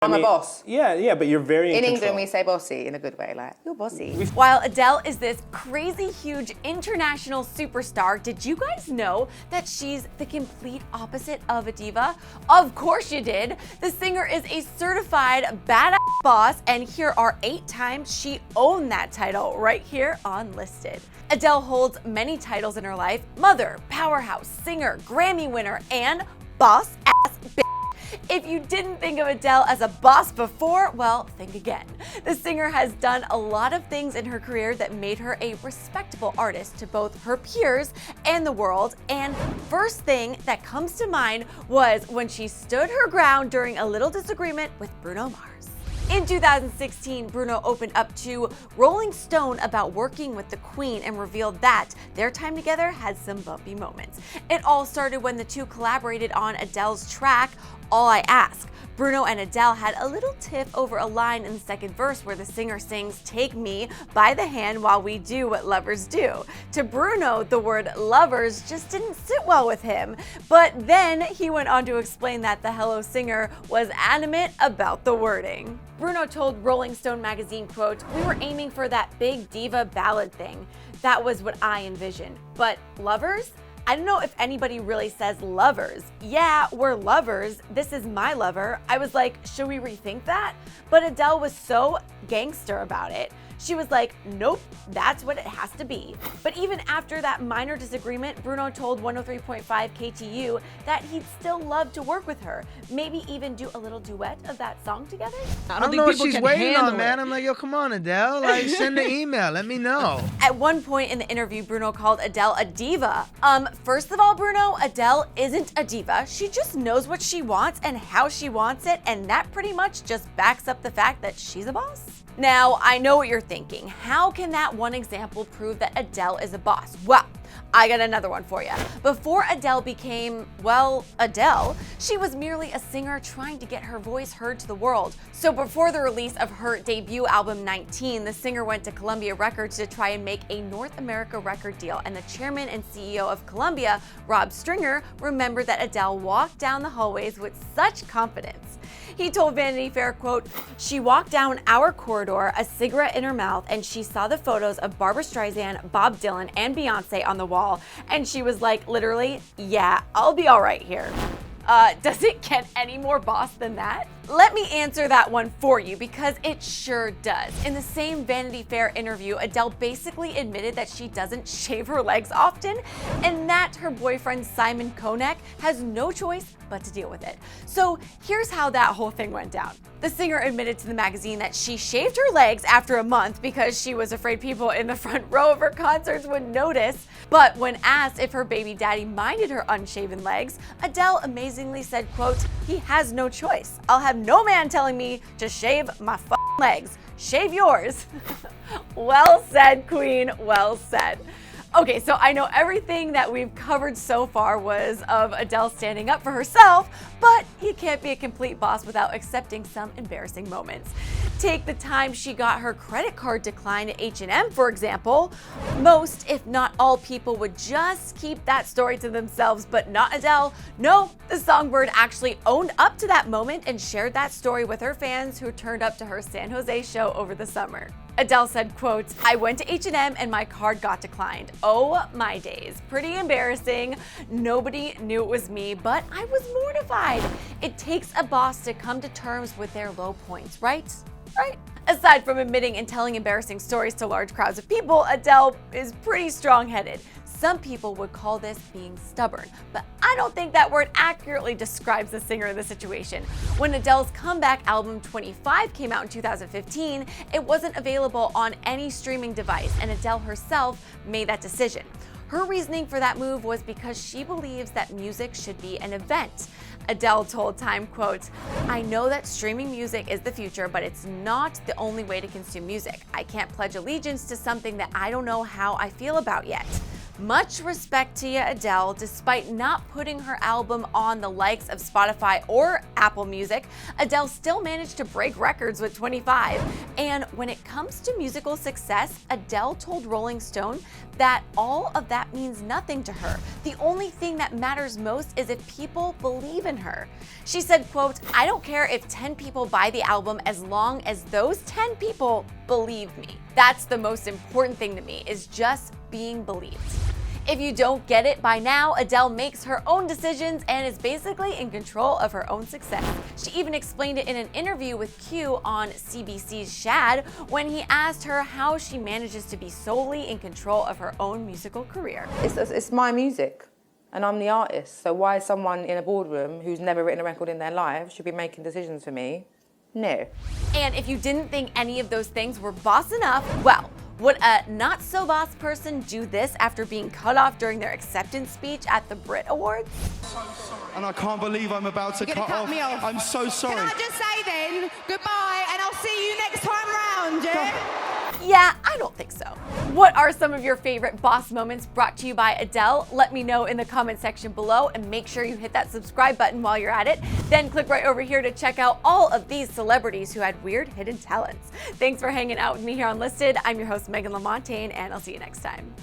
I'm a boss. Yeah, but you're very In control. England, we say bossy in a good way, like, you're bossy. While Adele is this crazy huge international superstar, did you guys know that she's the complete opposite of a diva? Of course you did. The singer is a certified badass boss, and here are 8 times she owned that title right here on Listed. Adele holds many titles in her life: mother, powerhouse, singer, Grammy winner, and boss ass bitch. If you didn't think of Adele as a boss before, well, think again. The singer has done a lot of things in her career that made her a respectable artist to both her peers and the world, and first thing that comes to mind was when she stood her ground during a little disagreement with Bruno Mars. In 2016, Bruno opened up to Rolling Stone about working with the Queen and revealed that their time together had some bumpy moments. It all started when the two collaborated on Adele's track, All I Ask. Bruno and Adele had a little tiff over a line in the second verse where the singer sings, "Take me by the hand while we do what lovers do." To Bruno, the word lovers just didn't sit well with him. But then he went on to explain that the Hello singer was adamant about the wording. Bruno told Rolling Stone magazine, quote, "We were aiming for that big diva ballad thing. That was what I envisioned. But lovers? I don't know if anybody really says lovers. Yeah, we're lovers. This is my lover." I was like, should we rethink that? But Adele was so gangster about it. She was like, nope, that's what it has to be. But even after that minor disagreement, Bruno told 103.5 KTU that he'd still love to work with her. Maybe even do a little duet of that song together. I don't know what she's waiting on, man. I'm like, yo, come on, Adele. Like, send an email. Let me know. At one point in the interview, Bruno called Adele a diva. First of all, Bruno, Adele isn't a diva. She just knows what she wants and how she wants it, and that pretty much just backs up the fact that she's a boss. Now, I know what you're thinking. How can that one example prove that Adele is a boss? Well, I got another one for you. Before Adele became, well, Adele, she was merely a singer trying to get her voice heard to the world. So before the release of her debut album 19, the singer went to Columbia Records to try and make a North America record deal, and the chairman and CEO of Columbia, Rob Stringer, remembered that Adele walked down the hallways with such confidence. He told Vanity Fair, quote, "She walked down our corridor, a cigarette in her mouth, and she saw the photos of Barbra Streisand, Bob Dylan, and Beyonce on the wall, and she was like, literally, yeah, I'll be all right here." Does it get any more boss than that? Let me answer that one for you, because it sure does. In the same Vanity Fair interview, Adele basically admitted that she doesn't shave her legs often, and that her boyfriend Simon Konek has no choice but to deal with it. So here's how that whole thing went down. The singer admitted to the magazine that she shaved her legs after a month because she was afraid people in the front row of her concerts would notice. But when asked if her baby daddy minded her unshaven legs, Adele amazingly said, quote, "He has no choice. I'll have no man telling me to shave my legs. Shave yours." Well said, Queen, well said. Okay, so I know everything that we've covered so far was of Adele standing up for herself, but you can't be a complete boss without accepting some embarrassing moments. Take the time she got her credit card declined at H&M, for example. Most, if not all, people would just keep that story to themselves, but not Adele. No, the songbird actually owned up to that moment and shared that story with her fans who turned up to her San Jose show over the summer. Adele said, quote, "I went to H&M and my card got declined. Oh my days. Pretty embarrassing. Nobody knew it was me, but I was mortified. It takes a boss to come to terms with their low points, right? Right?" Aside from admitting and telling embarrassing stories to large crowds of people, Adele is pretty strong-headed. Some people would call this being stubborn, but I don't think that word accurately describes the singer in the situation. When Adele's comeback album 25 came out in 2015, it wasn't available on any streaming device, and Adele herself made that decision. Her reasoning for that move was because she believes that music should be an event. Adele told Time, quote, "I know that streaming music is the future, but it's not the only way to consume music. I can't pledge allegiance to something that I don't know how I feel about yet. Much respect to you, Adele. Despite not putting her album on the likes of Spotify or Apple Music, Adele still managed to break records with 25. And when it comes to musical success, Adele told Rolling Stone that all of that means nothing to her. The only thing that matters most is if people believe in her. She said, quote, "I don't care if 10 people buy the album as long as those 10 people believe me. That's the most important thing to me, is just being believed." If you don't get it by now, Adele makes her own decisions and is basically in control of her own success. She even explained it in an interview with Q on CBC's Shad when he asked her how she manages to be solely in control of her own musical career. It's my music, and I'm the artist. So why someone in a boardroom who's never written a record in their life should be making decisions for me? No. And if you didn't think any of those things were boss enough, well, would a not-so-boss person do this after being cut off during their acceptance speech at the Brit Awards? And I can't believe I'm about to cut me off. I'm so sorry. Can I just say then, goodbye, and I'll see you next time round, yeah? Yeah, I don't think so. What are some of your favorite boss moments brought to you by Adele? Let me know in the comment section below, and make sure you hit that subscribe button while you're at it. Then click right over here to check out all of these celebrities who had weird hidden talents. Thanks for hanging out with me here on Listed. I'm your host, Megan LaMontagne, and I'll see you next time.